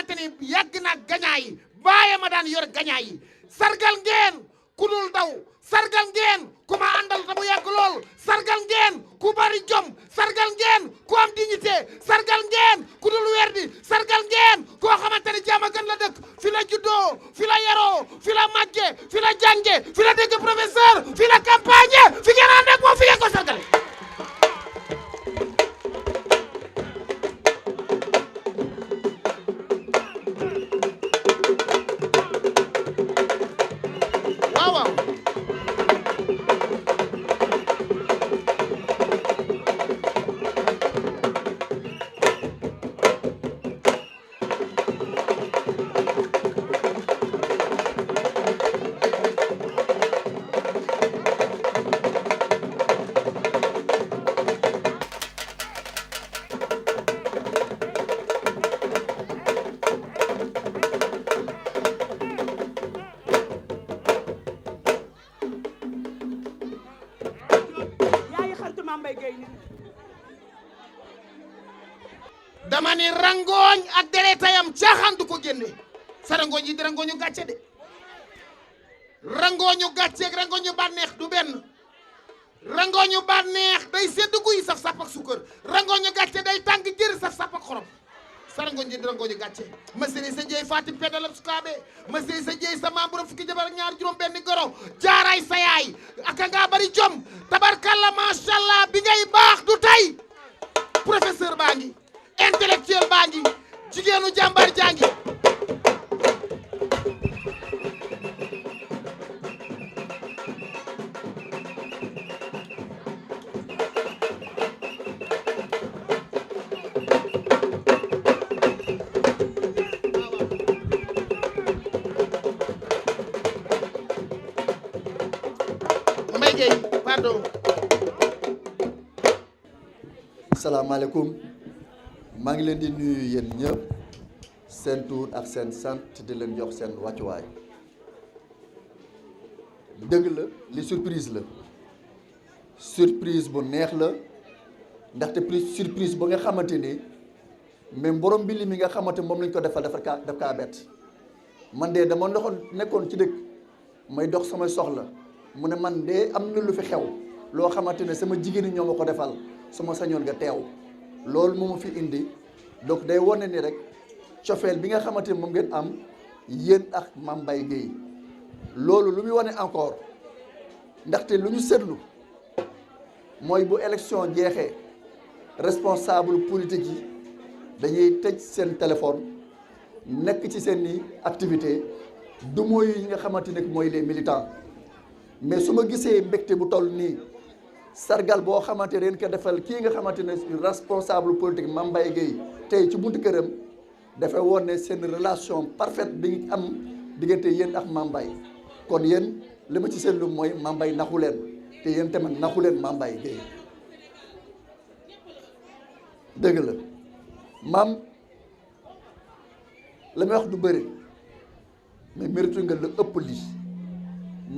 xamante ni yàgg na gañaa yi bàyyi ma daan yor gañaa yi sargal ngeen ku dul daw sargal ngeen ku ma àndal ta bu yàgg lool sargal ngeen ku bari jom sargal ngeen ku am dignité sargal ngeen ku dul werdi sargal ngeen koo xamante ni jàmm gën la dëkk fi la juddoo fi la yaroo fi la màgge fi la jànge fi la dégg professeur fi la campagne fi ngeen ànd ak moom fi ngeen ko sargale dama ni rangooñ ak deretayam caaxaan du ko génne sa rangooñ yi di rangooñu gàcce de rangooñu gàcce ak rangooñu bànneex du benn rangooñu bànneex day sedd guy saf sàpp ak suukar rangooñu gàcce day tàng jër saf sàpp ak xorom sa rangooñ yi di rangooñu gàcce ma sëri sa jeey fatim pedalab sukaabe ma sëri sa jeey sa maam borom fukki jabar ak ñaar juróom benn goro jaaraay sa yaay aka ngaa bari jom tabarkalla masha Allah bi ngay baax du tey professeur baa ngi intellectuel baa ngi jigéenu jàmbar jàngi Mbaye Gueye pardon. Salaamaaleykum maa ngi leen di nuyu yéen ñëpp seen tur ak seen sant di leen jox seen wàccuwaay dëgg la li surprise la surprise bu neex la ndaxte surprise ba nga xamante ni même borom bi li mi nga xamante moom lañ ko defal daf kaa bett man de dama nekkoon ci dëkk may dox samay soxla mu ne man de am na lu fi xew loo xamante ne sama jigéen ñi ñoo ma ko defal su ma sañoon nga teew loolu moo ma fi indi donc day wane ni rek cofeel bi nga xamante ne moom ngeen am yéen ak Mame Mbaye Gueye loolu lu muy wane encore ndaxte lu ñu seetlu mooy bu élection jeexee responsable politique yi dañuy tëj seen téléphone nekk ci seen i activité du mooy yi nga xamante ne mooy les militants mais su ma gisee mbégte bu toll nii sargal boo xamante ne ko defal kii nga xamante ne responsable politique Mame Mbaye Gueye tey ci buntu këram dafay woon ne seen relation parfaite bi am diggante yéen ak Mame Mbaye kon yéen li ma ci seetlu mooy Mame Mbaye naxu leen te yéen tamit naxu leen Mame Mbaye Gueye dëgg la maam la may wax du bëri mais mérite nga la ëpp lii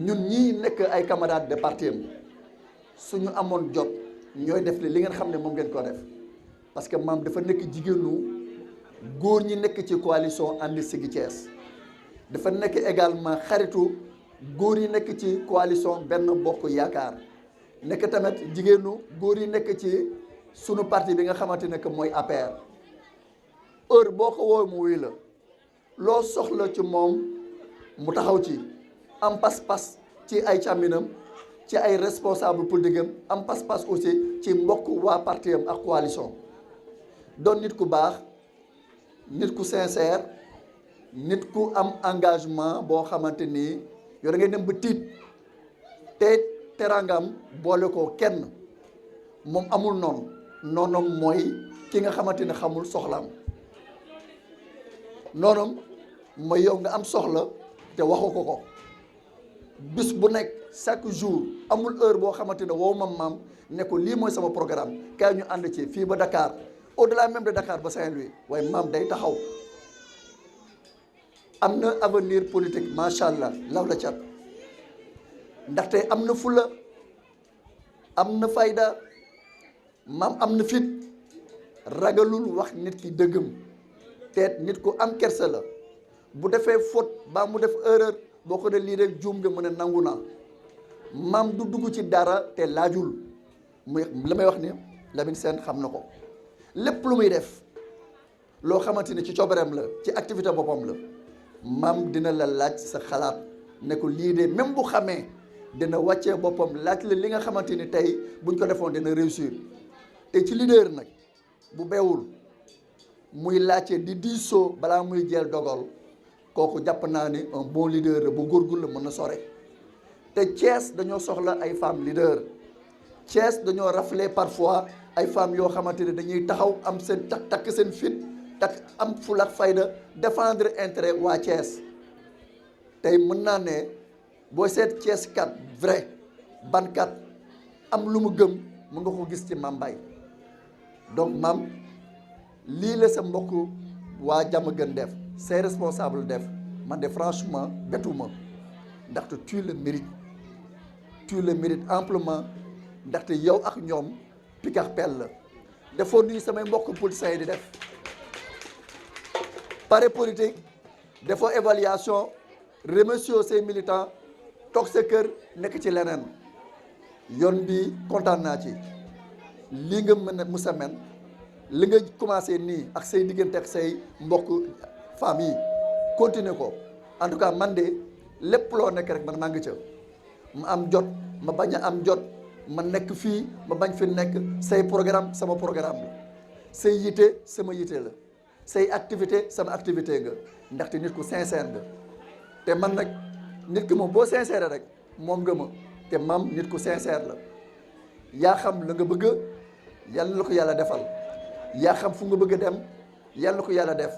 ñun ñii nekk ay camarades de parti am suñu amoon jot ñooy def li ngeen xam ne moom ngeen ko def parce que maam dafa nekk jigéenu góor ñi nekk ci coalition ànd Siggi Thiès dafa nekk également xaritu góor yi nekk ci coalition Benno Bokk Yaakaar nekk tamit jigéenu góor yi nekk ci sunu parti bi nga xamante ne que mooy APR heure boo ko woo mu wuy la loo soxla ci moom mu taxaw ci am pas-pas ci ay càmminam ci ay responsable politique am pas-pas aussi ci mbokk waa parti am ak coalition doon nit ku baax nit ku sincère nit ku am engagement boo xamante ni yow da ngay dem ba tiit te terangam boole ko kenn moom amul noonam mooy ki nga xamante ne xamul soxlaam noonam mooy yow nga am soxla te waxu ko bis bu nekk chaque jour amul heure boo xamante ne wow maam ne ko lii mooy sama programme kaay ñu ànd ci fii ba Dakar au-delà même de Dakar ba Saint-Louis waaye maam day taxaw am na avenir politique macha allah law la cat ndaxte am na fula am na fayda maam am na fit ragalul wax nit ki dëggam te nit ku am kersa la bu defee faute ba mu def erreur boo ko ne lii rek juum nga mën a nangu naa maam du dugg ci dara te laajul muy la may wax ni Lamine Sène xam na ko lépp lu muy def loo xamante ni ci coobareem la ci activité boppam la maam dina la laaj sa xalaat ne ko lii de même bu xamee dina wàccee boppam laaj la li nga xamante ni tey buñ ko defoon dina réussir te ci leader nag bu beewul muy laajte di diisoo balaa muy jël dogal kooku jàpp naa ni un bon leader bu góorgóorlu la mën na sore te Thiès dañoo soxla ay femmes leader Thiès dañoo raflé parfois ay femmes yoo xamante ne dañuy taxaw am seen takk seen fit takk am fulla ak fayda défendre intérêt waa Thiès tey mën naa ne boo seet Thiès kat vrai bankat am lu mu gëm mën nga ko gis ci Mame Mbaye donc maam lii la sa mbokk waa Diamaguène def say responsable def man de franchement bettuma ndaxte tu le mérites amplement ndaxte yow ak ñoom pikax pell la defoo nuyu samay mbokk politiciens yi di def pare politique defoo évaluation remercier say militants toog sa kër nekk ci leneen yoon bi kontaan naa ci lii nga mën a musa men li nga commencé nii ak say diggante ak say mbokk femmes yi continuer ko en tout cas man de lépp loo nekk rek man maa ngi ca ma am jot ma bañ a am jot ma nekk fii ma bañ fi nekk say programme sama programme la say yite sama yite la say activité sama activité nga ndaxte nit ku sincère nga te man nag nit ki moom boo sincère rek moom nga ma te maam nit ku sincère la yaa xam la nga bëgg yàlla la ko yàlla defal yaa xam fu nga bëgg a dem yàlla na ko yàlla def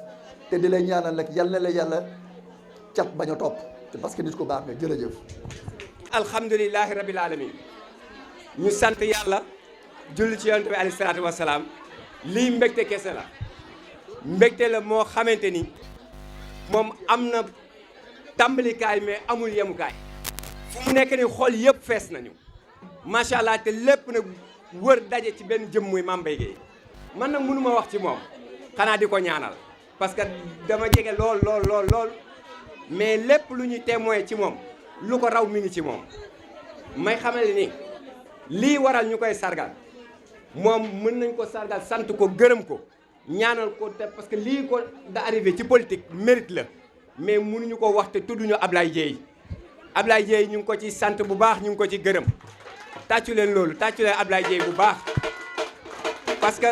te di lay ñaanal rek yàlla na la yàlla cat bañ a topp te parce que nit ku baax nga jërëjëf. alhamdulilahi rabil alamin ñu sant yàlla julli ci yonent bi alayhi salaatu wasalaam lii mbégte kese la mbégte la moo xamante ni moom am na tàmbalikaay mais amul yemukaay fu mu nekk ni xol yëpp fees nañu macha allah te lépp nag wër daje ci benn jëm muy Mame Mbaye Guèye man nag mënu ma wax ci moom xanaa di ko ñaanal parce que dama jege lool mais lépp lu ñuy témoin ci moom lu ko raw mi ngi ci moom may xamal ni lii waral ñu koy sargal moom mën nañ ko sargal sant ko gërëm ko ñaanal ko te parce que lii ko da arrivé ci politique mérite la mais mënuñu ko wax te tudduñu Ablaye Dièye ñu ngi ko ci sant bu baax ñu ngi ko ci gërëm tàccu leen loolu tàccu leen Ablaye Dièye bu baax parce que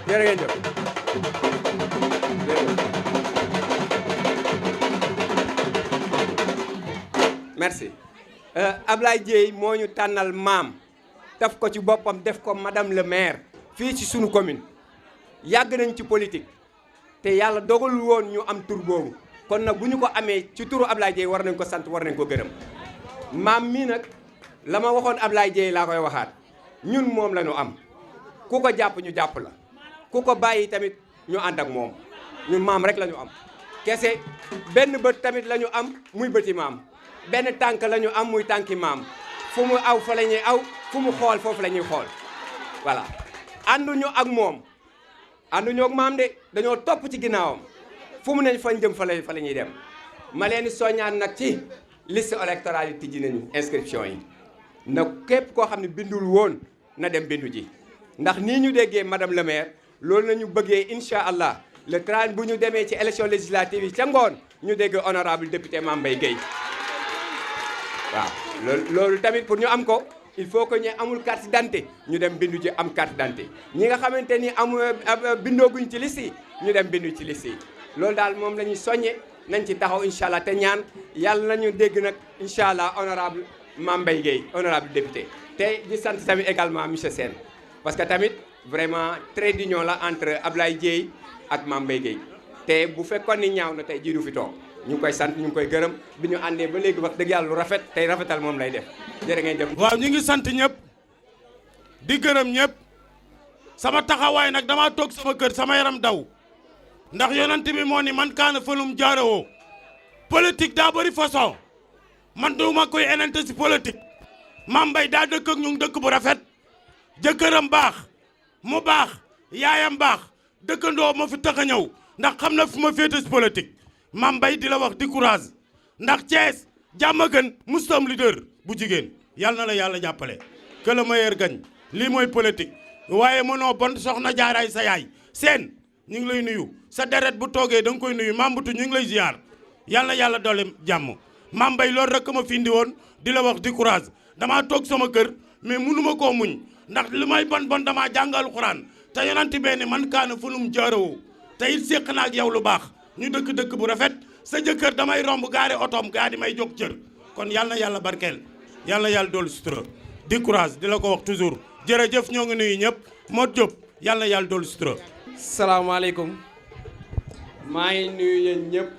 jërë ngeen jëf merci Ablaye Dièye moo ñu tànnal maam def ko ci boppam def ko madame le maire fii ci sunu commune yàgg nañ ci politique te yàlla dogalul woon ñu am tur boobu kon nag bu ñu ko amee ci turu Ablaye Dièye war nañ ko sant war nañ ko gërëm maam mii nag la ma waxoon Ablaye Dièye laa koy waxaat ñun moom la ñu am ku ko jàpp ñu jàpp la ku ko bàyyi tamit ñu ànd ak moom ñun maam rek la ñu am kese benn bët tamit la ñu am muy bëti maam benn tànk la ñu am muy tànki maam fu mu aw fa la ñuy aw fu mu xool foofu la ñuy xool voilà ànduñu ak moom ànduñu ak maam de dañoo topp ci ginnaawam fu mu ne fañ jëm fa la ñuy dem ma leen di soññaan nag ci liste électorale yi tijji nañu inscription yi na képp koo xam ne bindul woon na dem bindu ji ndax nii ñu déggee madame le maire loolu nañu bëggee incha allah le 30 bu ñu demee ci élection législative yi ca ngoon ñu dégg honorable député Mame Mbaye Guèye waaw loolu tamit pour ñu am ko il faut que ñu amul carte d'identité ñu dem bindu ji am carte d'identité ñi nga xamante ni bindooguñ ci liste yi ñu dem bindu ci liste yi loolu daal moom la ñuy soññe nañ ci taxaw incha allah te ñaan yàlla nañu dégg nag incha allah honorable Mame Mbaye Guèye honorable député te di sant tamit également monsieur Sène parce que tamit vraiment trait d'union la entre Ablaye Dièye ak Mame Mbaye Guèye te bu fekkoon ni ñaaw na tey jii du fi toog ñu ngi koy sant ñu ngi koy gërëm bi ñu àndee ba léegi wax dëgg yàlla lu rafet tey rafetal moom lay def jërë ngeen jëf. waaw ñu ngi sant ñëpp di gërëm ñëpp sama taxawaay nag damaa toog sama kër sama yaram daw ndax yonent bi moo ni man kaana falum jaarewoo politique daa bëri façon man duma koy enante si politique Mame Mbaye daa dëkk ak ñu dëkk bu rafet jëkkëram baax mu baax yaayam baax dëkkandoo ma fi tax a ñëw ndax xam na fu ma féete si politique Mame Mbaye di la wax di courage ndax Thiès Diamaguène mustam leader bu jigéen yàlla na la yàlla jàppale que le meilleur gagne lii mooy politique waaye mënoo bon soxna jaaraay sa yaay seen ñu ngi lay nuyu sa deret bu toogee da nga koy nuyu Mambutu ñu ngi lay ziar yàlla na yàlla doole jàmm Mame Mbaye loolu rek ma fi indi woon di la wax di courage damaa toog sama kër mais mënuma koo muñ ndax li may bon bon damaa jàngal Alxuraan te yonanti bee ne man kaana fu num jaarawoo te it séq na ak yow lu baax ñu dëkk bu rafet sa jëkkër damay romb gaare otoom gaa di may jóg cër kon yàlla na yàlla barkeel yàlla na yàlla doolu sutura di courage di la ko wax toujours jërëjëf ñoo ngi nuyu ñëpp Modou Diop yàlla na yàlla doolu sutura. salaamaaleykum maa ngi nuyu yéen ñëpp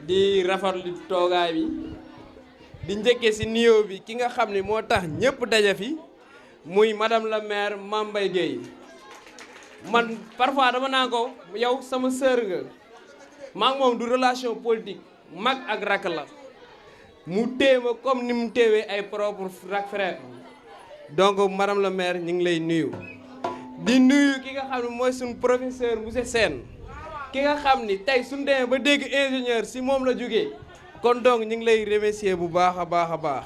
di rafetlu toogaay bi di njëkkee ci nuyoo bi ki nga xam ne moo tax ñëpp daje fi muy madame la maire Mame Mbaye Gueye man parfois dama naa ko yow sama sœur nga maa ngi moom du relation politique mag ak rakk la mu téye ma comme ni mu téewee ay propre rak frère donc madame la maire ñu ngi lay nuyu di nuyu ki nga xam ne mooy suñu professeur monsieur Sène ki nga xam ni tey suñu demee ba dégg ingénieur si moom la jógee kon donc ñu ngi lay remercier bu baax a baax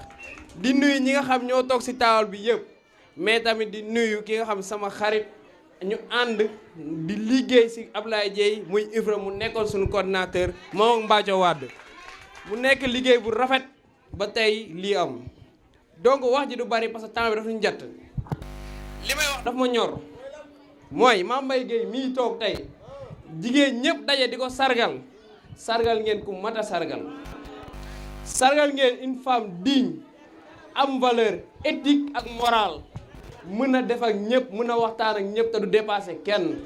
di nuyu ñi nga xam ñoo toog si taawal bi yëpp mais tamit di nuyu ki nga xam sama xarit ñu ànd di liggéey si Ablaye Dieye muy Ifra mu nekkoon suñu coordinateur moom ak Mbathio Wade mu nekk liggéey bu rafet ba tey lii am donc wax ji du bari parce que temps bi dafa ñu jàtt li may wax dafa ma ñor mooy Mame Mbaye Gueye mii toog tey jigéen ñëpp daje di ko sargal ngeen ku mat a sargal ngeen une femme digne am valeur éthique ak morale mën a def ak ñëpp mën a waxtaan ak ñëpp te du dépasser kenn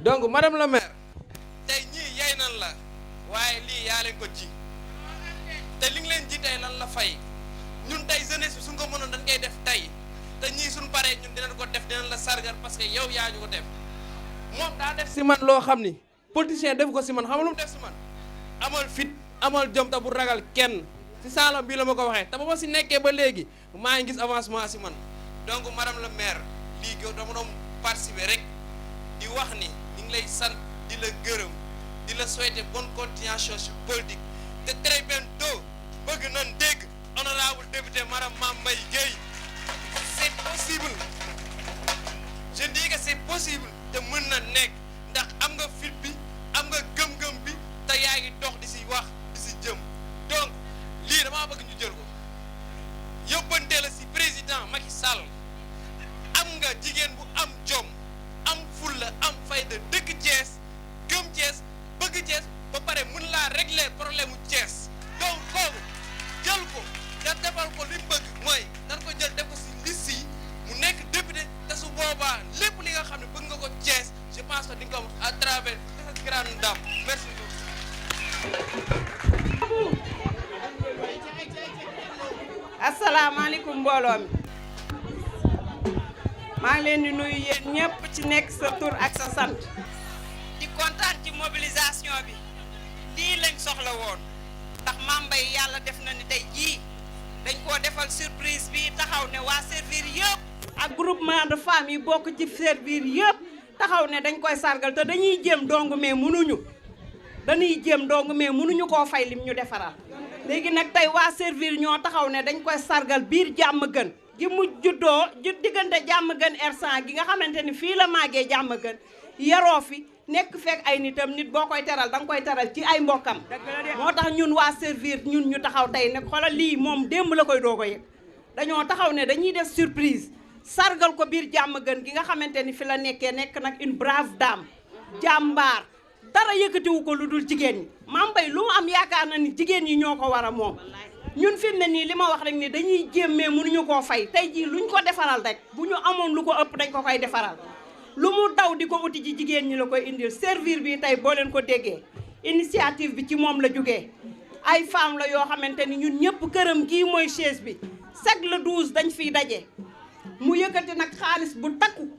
donc madame la maire tey ñii yay nan la waaye lii yaa leen ko ji te li nga leen ji tey lan la fay ñun tey jeunesse bi suñ ko mënoon dañ koy def tey te ñii suñ paree ñun dinañ ko def dinañ la sargal parce que yow yaa ñu ko def moom daa def si man loo xam ni politicien def ko si man xam lu mu def si man amal fit amal jom te bu ragal kenn si saalam bii la ma ko waxee te ba ma si nekkee ba léegi maa ngi gis avancement si man donc madame la maire lii dama doon participer rek di wax ni ñu ngi lay sant di la gërëm di la souhaiter bonne continuation sur politique te très bientôt bëgg nañ dégg honorable député madame Mame Mbaye Gueye c'est possible je dis que c'est possible te mën na nekk ndax am nga fit bi am nga gëm-gëm bi te yaa ngi dox di si wax di si jëm donc lii damaa bëgg ñu jël ko yóbbante la si président Macky Sall am nga jigéen bu am jom am fulla am fayda dëkk Thiès gëm Thiès bëgg Thiès ba pare mën laa régler problème mu Thiès donc kooku jël ko nga defal ko li mu bëgg mooy nan ko jël def ko si liste yi mu nekk député te su boobaa lépp li nga xam ne bëgg nga ko Thiès je pense que di nga ko à travers cette grande dame merci beaucoup. asalaamaaleykum mbooloo mi maa ngi leen di nuyu yéen ñëpp ci nekk sa tur ak sa sant di kontaan ci mobilisation bi lii lañ soxla woon ndax Mame Mbaye yàlla def na ni tey jii dañ koo defal surprise bi taxaw ne waa servir yëpp ak groupement de femmes yi bokk ci servir yëpp taxaw ne dañ koy sargal te dañuy jéem dong mais mënuñu koo fay lim ñu defaral léegi nag tey waa servir ñoo taxaw ne dañ koy sargal biir Diamaguène gi mu juddoo diggante Diamaguène R100 gi nga xamante ni fii la màggee Diamaguène yaroo fi nekk fekk ay nitam nit boo koy teral danga koy teral ci ay mbokkam moo tax ñun waa servir ñun ñu taxaw tey ne xoolal lii moom démb la koy doog a yëg dañoo taxaw ne dañuy def surprise sargal ko biir Diamaguène gi nga xamante ni fi la nekkee nekk nag une brave dame jàmbaar dara yëkkatiwu ko lu dul jigéen ñi Mame Mbaye lu mu am yaakaar na ni jigéen ñi ñoo ko war a moom ñun fi mu ne nii li ma wax rek ni dañuy jéem mais mënuñu koo fay tey jii luñ ko defaral rek bu ñu amoon lu ko ëpp dañ ko koy defaral lu mu daw di ko uti ji jigéen ñi la koy indil servir bi tey boo leen ko déggee initiative bi ci moom la jógee ay femmes la yoo xamante ni ñun ñëpp këram kii mooy chaise bi chaque le 12 dañ fiy daje mu yëkkati nag xaalis bu takku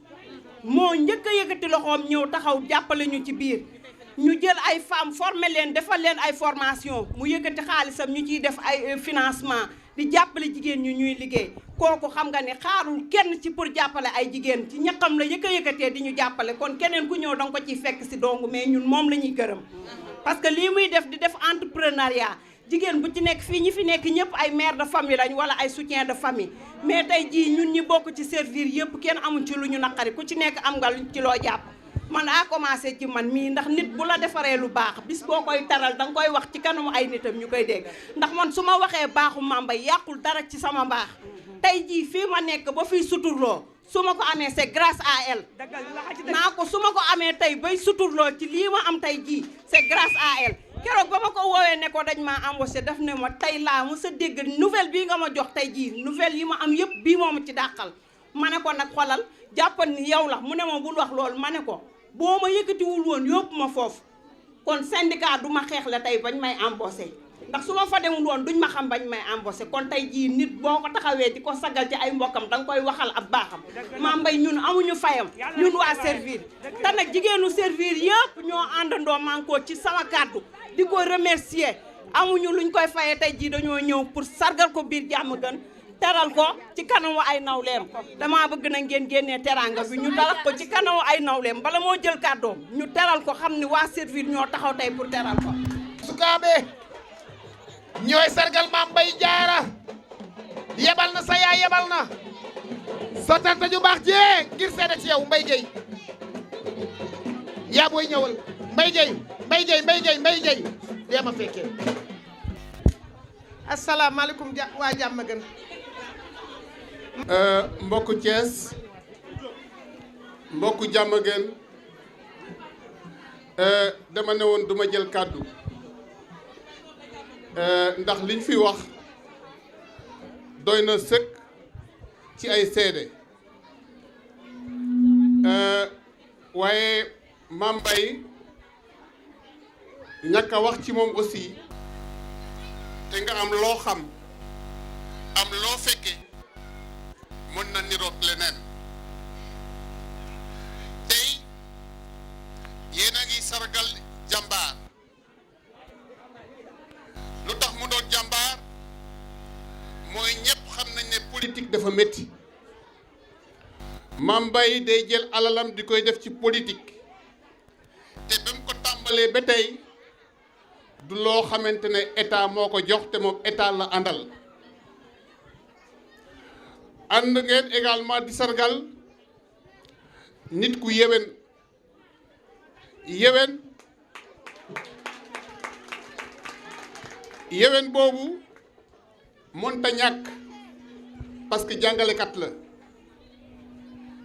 moo njëkk a yëkkati loxoom ñëw taxaw jàppale ñu ci biir ñu jël ay femmes former leen defal leen ay formation mu yëkkati xaalisam ñu ciy def ay financement di jàppale jigéen ñi ñuy liggéey kooku xam nga ne xaarul kenn ci pour jàppale ay jigéen ci ñaqam la yëkkatee di ñu jàppale kon keneen ku ñëw danga ko ciy fekk si dong mais ñun moom la ñuy gërëm parce que lii muy def di def entrepreneuriat jigéen bu ci nekk fii ñi fi nekk ñëpp ay mère de famille lañ wala ay soutien de famille mais tey jii ñun ñi bokk ci servir yëpp kenn amuñ ci lu ñu naqari ku ci nekk am nga ci loo jàpp man a commencé ci man mii ndax nit bu la defaree lu baax bis boo koy taral danga koy wax ci kanamu ay nitam ñu koy dégg ndax man su ma waxee baaxu Mame Mbaye yàqul dara ci sama mbaax tey jii fii ma nekk ba fii suturloo su ma ko amee c'est grâce à elle naa ko su ma ko amee tey bay suturloo ci lii ma am tey jii c'est grâce à elle keroog ba ma ko woowee ne ko dañ maa embauché daf ne ma tey laa mu sa dégg nouvelle bii nga ma jox tey jii nouvelle yi ma am yëpp bii moo ma ci dàqal ma ne ko nag xolal jàppal ni yow la mu ne ma bul wax loolu ma ne ko boo ma yëkkatiwul woon yóbbu ma foofu kon syndicat du ma xeex la tey bañ may embauché ndax su ma fa demul woon duñ ma xam bañ may embauché kon tey jii nit boo ko taxawee di ko sagal ci ay mbokkam danga koy waxal ab baaxam Mame Mbaye ñun amuñu fayam ñun waa servir te nag jigéenu servir yëpp ñoo àndandoo manko ci sama kàddu di ko remercier amuñu luñ koy fayee tey jii dañoo ñëw pour sargal ko biir Diamaguène teral ko ci kanamu ay nawleem damaa bëgg na ngeen génnee teranga bi ñu teral ko ci kanamu ay nawleem bala moo jël kàddoom ñu teral ko xam ni waa servir ñoo taxaw tey pour teral ko sukaabe ñooy sargal Mame Mbaye Diarra yebal na sa yaay yebal na sa tante ju baax jee ngir seede ci yow Mbaye Gueye yaa booy ñëwal Mbaye Gueye dee ma fekkee asalaamaaleykum waa Diamaguène mbokku Thiès mbokku Diamaguène dama ne woon duma jël kàddu ndax liñ fi wax doy na sëkk ci ay seede waaye Mame Mbaye ñàkk a wax ci moom aussi te nga am loo xam am loo fekke mën na niroog leneen tey yéen a ngi sargal jàmbaar lu tax mu doon jàmbaar mooy ñëpp xam nañ ne politique dafa métti Mame Mbaye day jël alalam di koy def ci politique te ba mu ko tàmbalee ba tey du loo xamante ne état moo ko jox te moom état la àndal ànd ngeen également di sargal nit ku yéwén boobu mënta ñàkk parce que jàngalekat la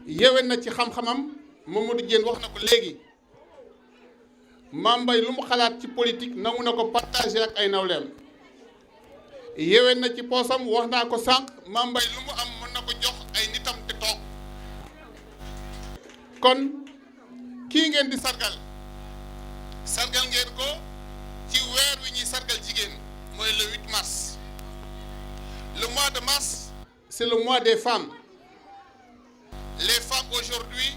yéwén na ci xam-xamam Mamadou Diène wax na ko léegi Mame Mbaye lu mu xalaat ci politique nangu na ko partagé ak ay nawleem yéwén na ci poosam wax naa ko sànq Mame Mbaye lu mu am mën na ko jox ay nitam te toog kon kii ngeen di sargal ngeen ko ci weer wi ñuy sargal jigéen mooy le 8 mars le mois de mars c'est le mois des femmes. Les femmes aujourd'hui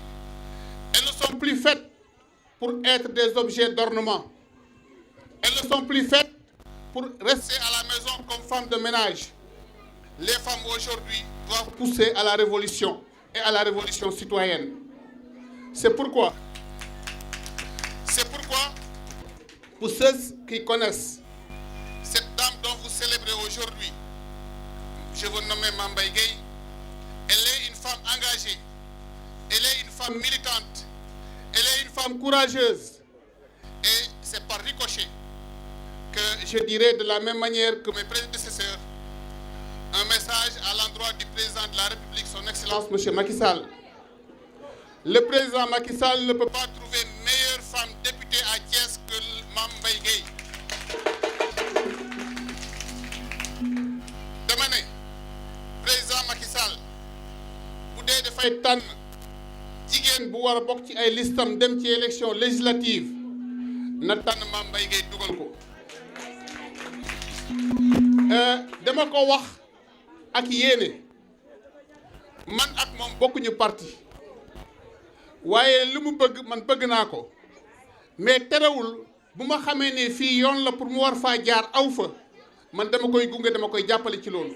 elles ne sont plus faites pour être des objets d'ornement. Elles ne sont plus faites pour rester à la maison comme femmes de ménage. Les femmes aujourd'hui doivent pousser à la révolution et à la révolution citoyenne. C'est pourquoi, pour ceux qui connaissent cette dame dont vous célébrez aujourd'hui, je vous nomme Mame Mbaye Gueye, elle est une femme engagée, elle est une femme militante, elle est une femme courageuse. Et c'est par ricochet que je dirais de la même manière que mes prédécesseurs un message à l'endroit du président de la République, son Excellence M. Macky Sall. Le président Macky Sall ne peut pas trouver meilleure femme députée à Thiès que Mame Mbaye Gueye. Dama ne président Macky Sall bu dee dafay tànn jigéen bu war a bokk ci ay listam dem ci élection législative na tànn Mame Mbaye Gueye dugal ko. Dama ko wax ak yéene man ak moom bokkuñu parti waaye lu mu bëgg man bëgg naa ko mais terewul bu ma xamee ne fii yoon la pour mu war faa jaar aw fa man dama koy gunge, dama koy jàppale ci loolu.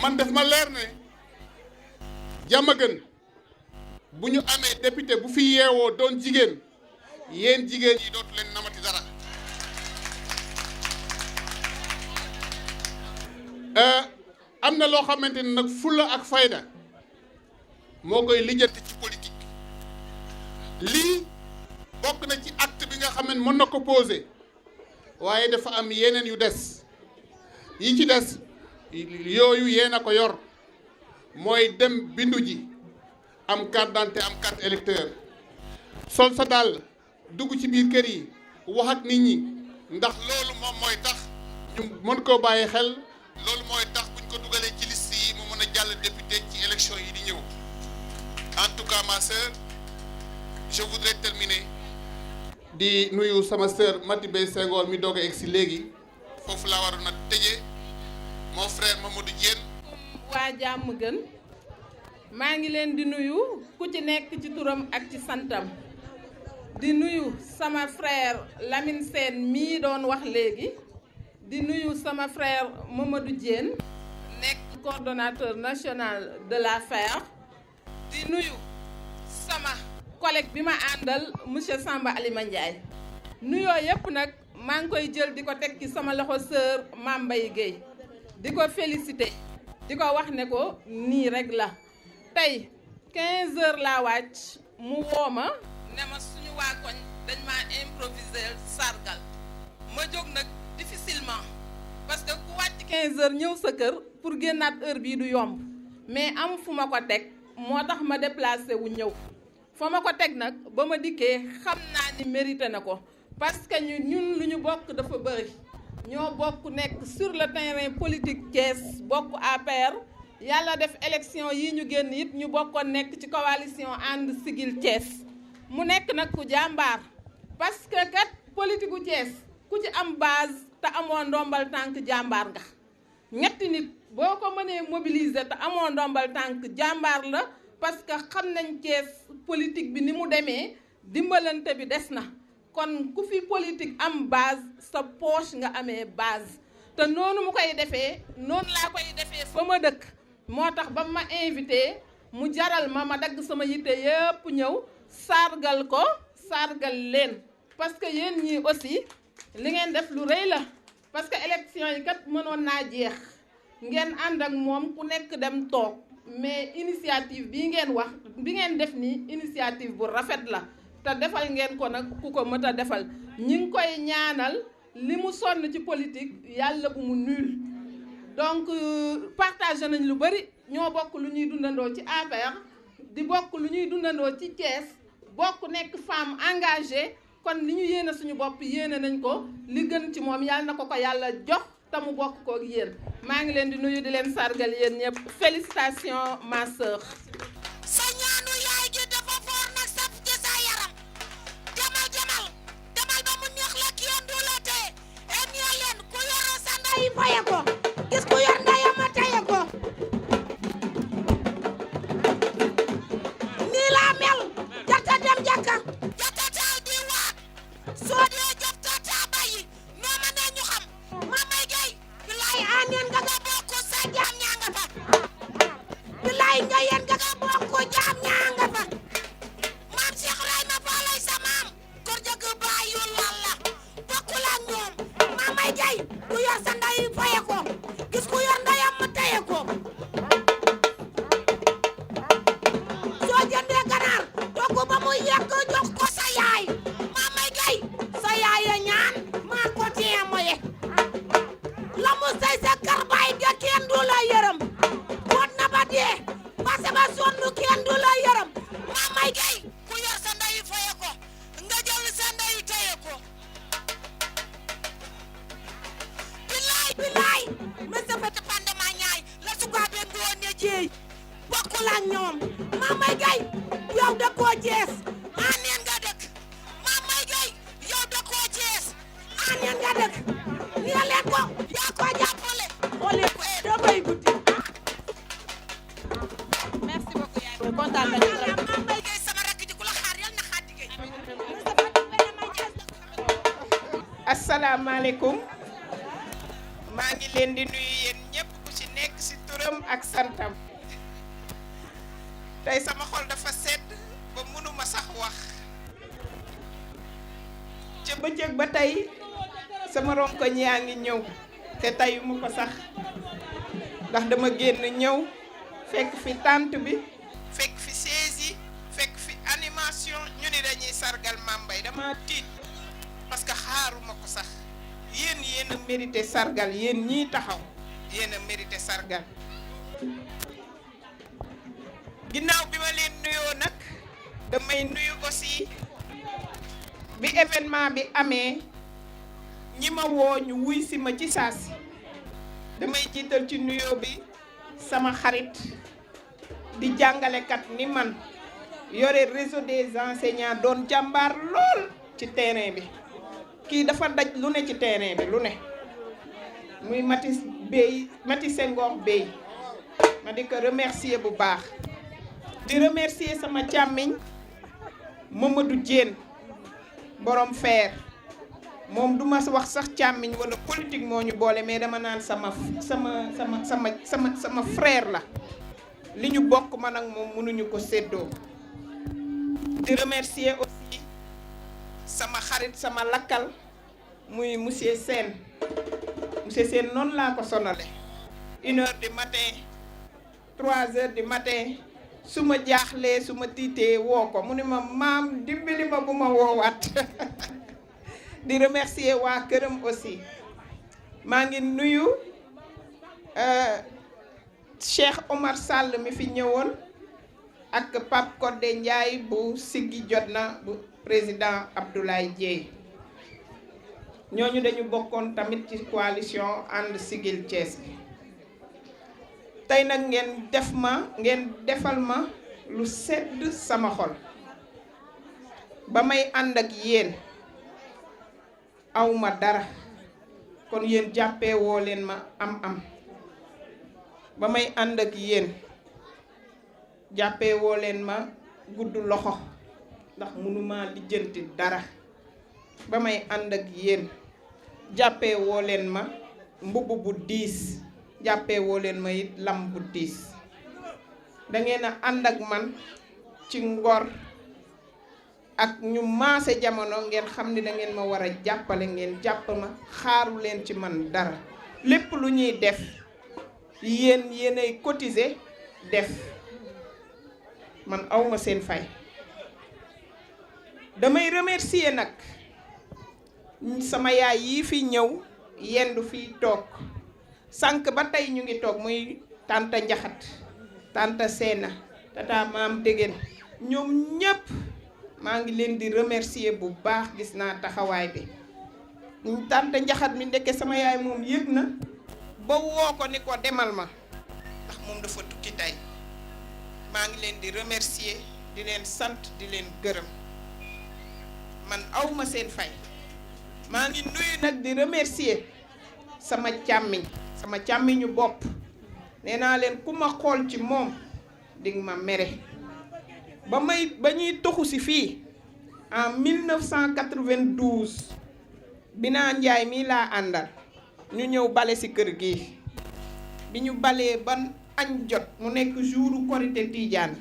man def ma leer ne Diamaguène bu ñu amee député bu fi yeewoo doon jigéen, yéen jigéen yi dootu leen namati dara. am na loo xamante ne nag fulla ak fayda moo koy lijjanti ci politique. lii bokk na ci acte bi nga xam ne mën na ko poser, waaye dafa am yeneen yu des. yi ci des yooyu yéen a ko yor, mooy dem bindu ji, am carte d'identité, am carte électeur, sol sa dàll dugg ci biir kër yi wax ak nit ñi, ndax loolu moom mooy tax ñu mën koo bàyyi xel. loolu mooy tax buñ ko dugalee ci liste yi mu mën a jàll député ci élection yi di ñëw. En tout cas ma sœur, je voudrais terminer di nuyu sama sœur Mati Bey Senghor mi doog a egg si léegi, foofu laa waroon a tëjee. Mon frère Mamadou Diène. waa Diamaguène maa ngi leen di nuyu ku ci nekk ci turam ak ci santam, di nuyu sama frère Lamine Sène mii doon wax léegi, di nuyu sama frère Mamadou Diène nekk coordonnateur national de l'AFER, di nuyu sama collègue bi ma àndal monsieur Samba Alima Ndiaye. nuyoo yépp nag maa ngi koy jël di ko teg ci sama loxo sœur Mame Mbaye Guèye, di ko félicité, di ko wax ne ko nii rek la. tey 15 heures laa wàcc mu woo ma ne ma suñu waa koñ dañ maa improviser sargal ma jóg nag difficilement, parce que ku wàcc 15 heures ñëw sa kër pour génnaat heure bii du yomb, mais am fu ma ko teg moo tax ma déplacé wu ñëw. fa ma ko teg nag ba ma dikkee xam naa ni mérité na ko, parce que ñun lu ñu bokk dafa bëri. ñoo bokk nekk sur le terrain politique Thiès, bokk APR, yàlla def élection yi ñu génn it ñu bokkoon nekk ci coalition ànd sigil Thiès. mu nekk nag ku jàmbaar, parce que kat politique gu Thiès ku ci am base te amoo ndombal tànk jàmbaar nga. ñetti nit boo ko mënee mobiliser te amoo ndombal tànk jàmbaar la, parce que xam nañ Thiès politique bi ni mu demee, dimbalante bi des na. kon ku fi politique am base, sa poche nga amee base, te noonu mu koy defee noonu laa koy defee fa ma dëkk. moo tax ba ma invité mu jaral ma dagg sama yitte yëpp ñëw sargal ko, sargal leen, parce que yéen ñii aussi li ngeen def lu rëy la, parce que élection yi kat mënoon naa jeex ngeen ànd ak moom ku nekk dem toog, mais initiative bii ngeen wax bi ngeen def nii initiative bu rafet la. te defal ngeen ko nag ku ko mët a defal. ñi ngi koy ñaanal li mu sonn ci politique yàlla bu mu nul. donc partagé nañ lu bari, ñoo bokk lu ñuy dundandoo ci APR, di bokk lu ñuy dundandoo ci Thiès, bokk nekk femme engagée, kon li ñu yéene suñu bopp yéene nañ ko, li gën ci moom yàlla na ko ko yàlla jox te mu bokk ko ak yéen. maa ngi leen di nuyu di leen sargal yéen ñëpp. félicitations ma sœur. sa ñaanu yaay ji dafa foor nag saf ci sa yaram. demal ba mu neex la ki yoon du la tee. et ñoo leen ku yoro sa ndey faye ko, gis ku yor ndeyam ma taye ko. nii laa mel, jarta dem jàkka, jarta taal di waat, soo dee jëf ta taa bàyyi, noo ma ne ñu xam. Mame Mbaye Guèye, bilaay aaneen nga bokk sa jaam ñaa nga fa. bilaay nga yéen nga bokk jaam ñaa nga fa. maam Cheikh Ibrahima Fall sa maam, kor jëgg bàyyu lalla, bokkul ak ñoom. Mame Mbaye Guèye, ku yor sa ndey faye ko, gis ku yor ndeyam mu taye ko. soo jëndee ganaar togg ba mu yekk jox ko sa yaay. Mame Mbaye Guèye, sa asalaamaaleykum maa ngi leen di nuyu yéen ñëpp ku ci nekk ci turam ak santam tey sama xol dafa sedd ba mënuma sax wax ca bëccëg ba tey sama ronkoñ yaa ngi ñëw te tey mu ko sax ndax dama génn ñëw fekk fi tante bi fekk fi chaise yi fekk fi animation ñu ni dañuy sargal Mame Mbaye dama tiit parce que xaaruma ko sax yéen a mérité sargal yéen ñii taxaw yéen a mérité sargal ginnaaw bi ma leen nuyoo nag damay nuyu aussi bi événement bi amee ñi ma woo ñu wuy si ma ci saasi damay jiital ci nuyoo bi sama xarit di jàngalekat ni man yore réseau des enseignants doon jàmbaar lool ci terrain bi kii dafa daj lu ne ci terrain bi lu ne muy Mati Senghor Bey ma di ko remercier bu baax di remercier sama càmmiñ Mamadou Diène borom feer moom du ma wax sax càmmiñ wala politique moo ñu boole mais dama naan sama frère la li ñu bokk man ak moom mënuñu ko séddoo di remercier aussi sama xarit sama lakkal muy monsieur Sène noonu laa ko sonale 1h du matin 3h du matin su ma jaaxlee su ma tiitee woo ko mu ne ma maam dimbali ma bu ma woowaat di remercier waa këram aussi maa ngi nuyu Cheikh Omar Sall mi fi ñëwoon ak Pape Codé Ndiaye bu Siggi jot na bu président Abdoulaye Dièye ñooñu dañu bokkoon tamit ci coalition ànd Siggil Thiès bi tey nag ngeen defal ma lu sedd sama xol ba may ànd ak yéen awma dara kon yéen jàppee woo leen ma am ba may ànd ak yéen jàppee woo leen ma gudd loxo ndax mënuma lijjanti dara ba may ànd ak yéen jàppee woo leen ma mbubb bu diis jàppee woo leen ma it lam bu diis dangeen a ànd ak man ci ngor ak ñu maase jamono ngeen xam ni dangeen ma war a jàppale ngeen jàpp ma xaaru leen ci man dara lépp lu ñuy def yéenay cotiser def man awma seen fay damay remercier nag sama yaay yii fi ñëw yendu fii toog sànq ba tey ñu ngi toog muy tante Njaxat tante Seena tata maam Dégéen ñoom ñépp maa ngi leen di remercier bu baax gis naa taxawaay bi tante Njaxat mi ndekke sama yaay moom yëg na ba woo ko ni ko demal ma ndax moom dafa tukki tey maa ngi leen di remercier di leen sant di leen gërëm man awma seen fay maa ngi nuyu nag di remercier sama càmmiñu bopp nee naa leen ku ma xool ci moom dinga ma mere ba ñuy toxu si fii en 1992 Bina Njaay mii laa àndal ñu ñëw bale si kër gi bi ñu balee ban añ jot mu nekk jouru Korité Tidiane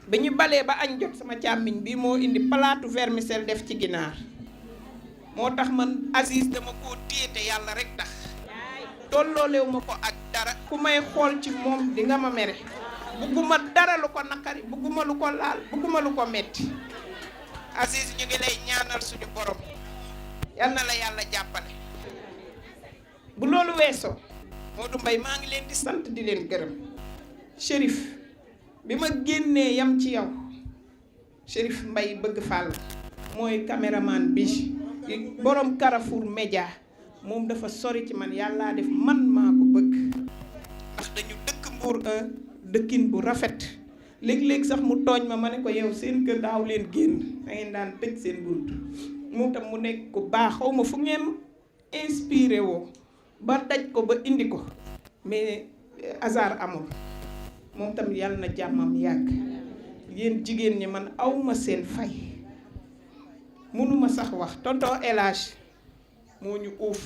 bi ñu balee ba añ jot sama càmmiñ bi moo indi palaatu vermicelle def ci ginaar moo tax man Aziz dama koo téye te yàlla rek tax tolloolewu ma ko ak dara ku may xool ci moom di nga ma mere bugguma dara lu ko naqari bugguma lu ko laal bugguma lu ko metti Aziz ñu ngi lay ñaanal suñu borom yal na la yàlla jàppale bu loolu weesoo Modou Mbaye maa ngi leen di sant di leen gërëm Chérif bi ma génnee yam ci yow Chérif Mbaye bëgg Fall mooy caméraman bi borom Carrefour Média moom dafa sori ci man yàllaa def man maa ko bëgg ndax dañu dëkk Mbour dëkkin bu rafet léeg-léeg sax mu tooñ ma ne ko yow seen kër daaw leen génn da ngeen daan tëj seen bunt moom tam mu nekk ku baax xaw ma fu ngeen inspiré woo ba daj ko ba indi ko mais hasard amul moom tam yàlla na jàmmam yàgg yéen jigéen ñi man awma seen fay mënuma sax wax tonton El Hadj moo ñu uuf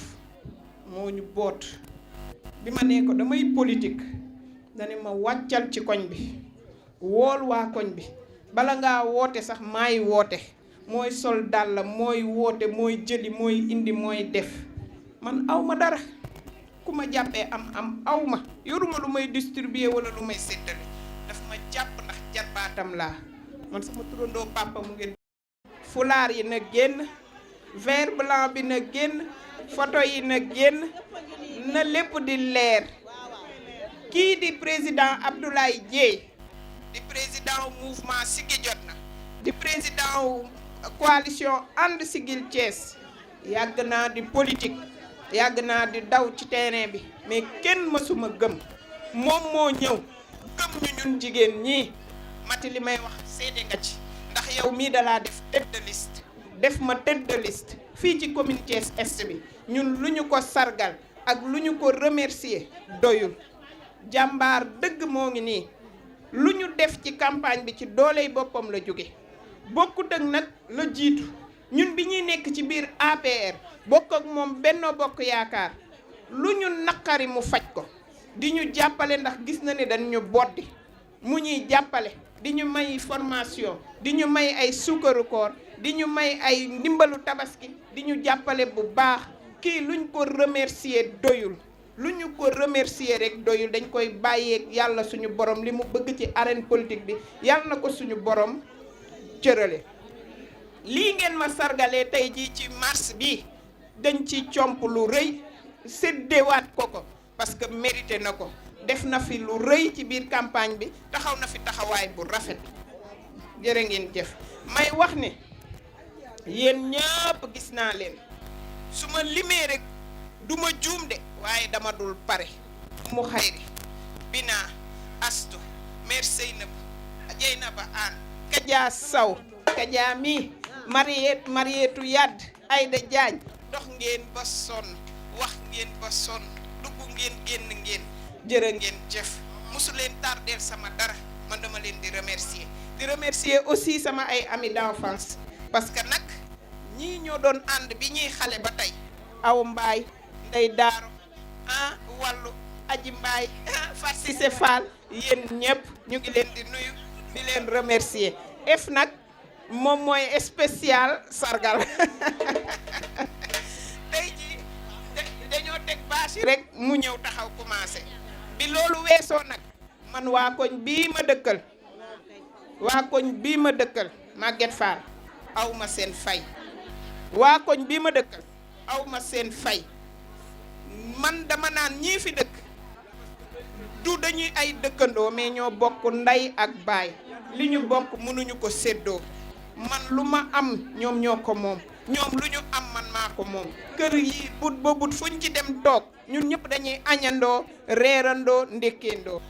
moo ñu boot bi ma nee ko damay politique dane ma wàccal ci koñ bi wool waa koñ bi bala ngaa woote sax maay woote mooy sol dàll mooy woote mooy jëli mooy indi mooy def man aw ma dara ku ma jàppee am aw ma yoruma lu may distribuer wala lu may séddale daf ma jàpp ndax jarbaatam laa man sama turandoo papa mu ngeen fulaar yi na génn vert blanc bi na génn photo yi na génn na lépp di leer kii di président Abdoulaye Dièye di président mouvement Siggi jot na di président coalition ànd Siggil Thiès yàgg naa di politique yàgg naa di daw ci terrain bi mais kenn mësuma gëm moom moo ñëw gëm ñu ñun jigéen ñii mati li may wax seede nga ci ndax yow mii dalaa def tête de liste def ma tête de liste fii ci commune Thiès Est bi ñun lu ñu ko sargal ak lu ñu ko remercier doyul jàmbaar dëgg moo ngi nii lu ñu def ci campagne bi ci dooley boppam la jóge bokkut ak nag la jiitu ñun bi ñuy nekk ci biir APR bokk ak moom Benno Bokk Yaakaar lu ñu naqari mu faj ko di ñu jàppale ndax gis na ne dañ ñu boddi mu ñuy jàppale di ñu may formation di ñu may ay suukaru koor di ñu may ay ndimbalu tabaski di ñu jàppale bu baax kii luñ ko remercier doyul lu ñu ko remercier rek doyul dañ koy bàyyeeg yàlla suñu borom li mu bëgg ci arène politique bi yàlla na ko suñu borom cërale lii ngeen ma sargalee tey jii ci mars bi dañ ci comp lu rëy séddewaat ko parce que mérité na ko def na fi lu rëy ci biir campagne bi taxaw na fi taxawaay bu rafet jërë ngeen jëf may wax ne yéen ñëpp gis naa leen su ma limee rek du ma juum de waaye dama dul pare mu xayri binaa astu mère Seynaba Aan Kaja Saw Kaja mi Marietu Yadd Ayda Jaañ dox ngeen ba sonn wax ngeen ba sonn dugg ngeen génn ngeen jërë ngeen jëf mosu leen tardeel sama dara man dama leen di remercier aussi sama ay amis d'enfance parce que nag ñii ñoo doon ànd bi ñuy xale ba tey aw mbaay ndey daaro wàllu aji mbaay Fatou Cissé Fall yéen ñëpp ñu ngi leen di nuyu di leen remercier F nag moom mooy spécial sargal tey jii dañoo teg bâche yi rek mu ñëw taxaw commencé bi loolu weesoo nag man waa koñ bii ma dëkkal Maguette Fall aw ma seen fay waa koñ bii ma dëkkal aw ma seen fay man dama naan ñii fi dëkk du dañuy ay dëkkandoo mais ñoo bokk ndey ak baay li ñu bokk mënuñu ko séddoo man lu ma am ñoom ñoo ko moom ñoom lu ñu am man maa ko moom kër yi but ba but fuñ ci dem toog ñun ñëpp dañuy añandoo reerandoo ndékkeendoo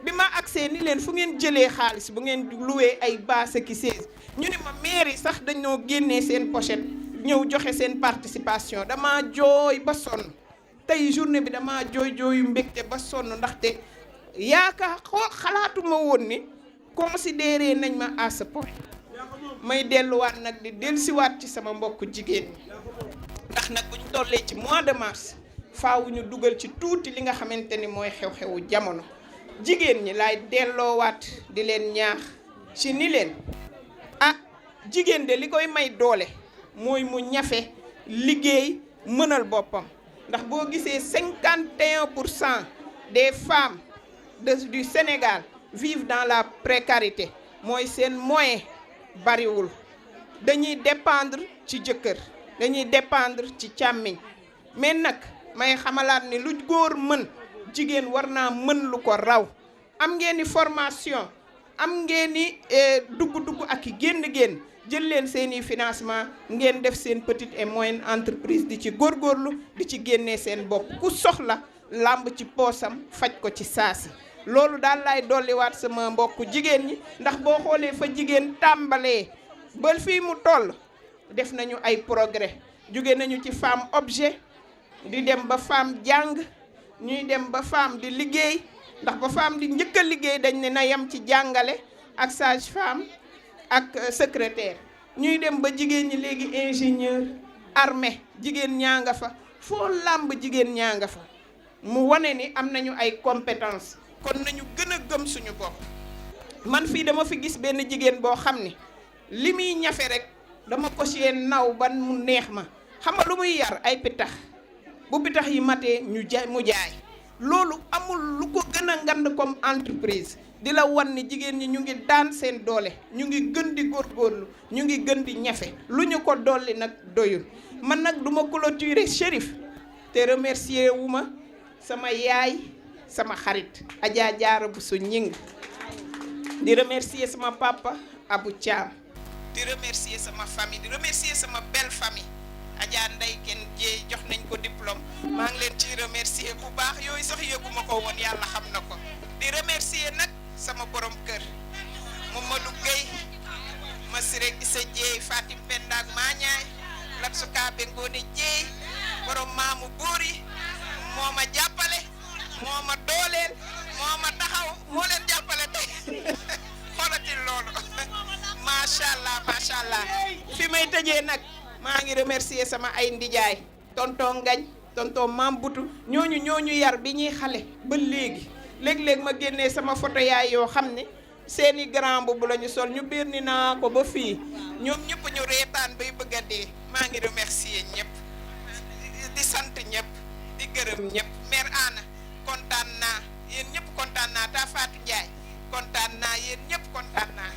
bi ma agsee ni leen fu ngeen jëlee xaalis bu ngeen loué ay basse ki 16 ñu ne ma mairie sax dañoo génnee seen pochette ñëw joxe seen participation dama jooy ba sonn tey journée bi dama jooyu mbégte ba sonn ndaxte yaakaar xalaatuma woon ni considéré nañ ma à ce point may delluwaat nag di dellusiwaat ci sama mbokk jigéen ñi ndax nag bu ñu tollee ci mois de mars faaw ñu dugal ci tuuti li nga xamante ni mooy xew-xewu jamono jigéen ñi laay delloowaat di leen ñaax ci ni leen jigéen de li koy may doole mooy mu ñafe liggéey mënal boppam ndax boo gisee 51% des femmes du Sénégal vivent dans la précarité mooy seen moyen bariwul dañuy dépendre ci jëkkër dañuy dépendre ci càmmiñ mais nag may xamalaat ni lu góor mën jigéen war naa mën lu ko raw am ngeen ni formation am ngeen ni dugg ak i génn jël leen seeni financement ngeen def seen petite et moyenne entreprise di ci góorgóorlu di ci génnee seen bopp ku soxla làmb ci poosam faj ko ci saasi loolu daal laay dolliwaat sama mbokku jigéen ñi ndax boo xoolee fa jigéen tàmbalee ba fii mu toll def nañu ay progrès jóge nañu ci femme objet di dem ba femme jàng ñuy dem ba femme di liggéey ndax ba femme di njëkk a liggéey dañ ne na yem ci jàngale ak sage femme ak secrétaire ñuy dem ba jigéen ñi léegi ingénieur armée jigéen ñaa nga fa foo làmb jigéen ñaa nga fa mu wane ni am nañu ay compétence kon nañu gën a gëm suñu bopp. man fii dama fi gis benn jigéen boo xam ni li muy ñafe rek dama ko seen naw ban mu neex ma xam nga lu muy yar ay pitax bu pitax yi matee ñu jaay mu jaay loolu amul lu ko gën a ngand comme entreprise di la wan ni jigéen ñi ñu ngi daan seen doole ñu ngi gën di góorgóorlu ñu ngi gën di ñafe lu ñu ko dolli nag doyul man nag du ma clôturer Chérif te remercier wu ma sama yaay sama xarit Adja Diarra Bousso Ñing di remercier sama papa Abou Thiam di remercier sama famille di remercier sama belle famille Adja Ndeye Ken Dieye jox nañ ko diplôme maa ngi leen ciy remercier bu baax yooyu sax yëguma ko woon yàlla xam na ko di remercier nag sama borom kër Mamadou Gueye Massiré Issa Dieye Fatim Penda ak Mañaay Lat Sukaabe Ngoone Dieye borom maamu buur yi moo ma jàppale moo ma dooleel moo ma taxaw moo leen jàppale tey xoolatil loolu macha allah fi may tëjee nag maa ngi remercier sama ay ndijaay tonton Ngañ tonton Mam Butu ñooñu yar bi ñuy xale ba léegi léeg-léeg ma génnee sama photo yaay yoo xam ne seeni grand boobu la ñu sol ñu biir ni naa ko ba fii ñoom ñëpp ñu reetaan bay bëgg a dee maa ngi remercier ñëpp di sant ñëpp di gërëm ñëpp mère Anna kontaan naa yéen ñëpp kontaan naa ta Fatou Ndiaye kontaan naa yéen ñëpp kontaan naa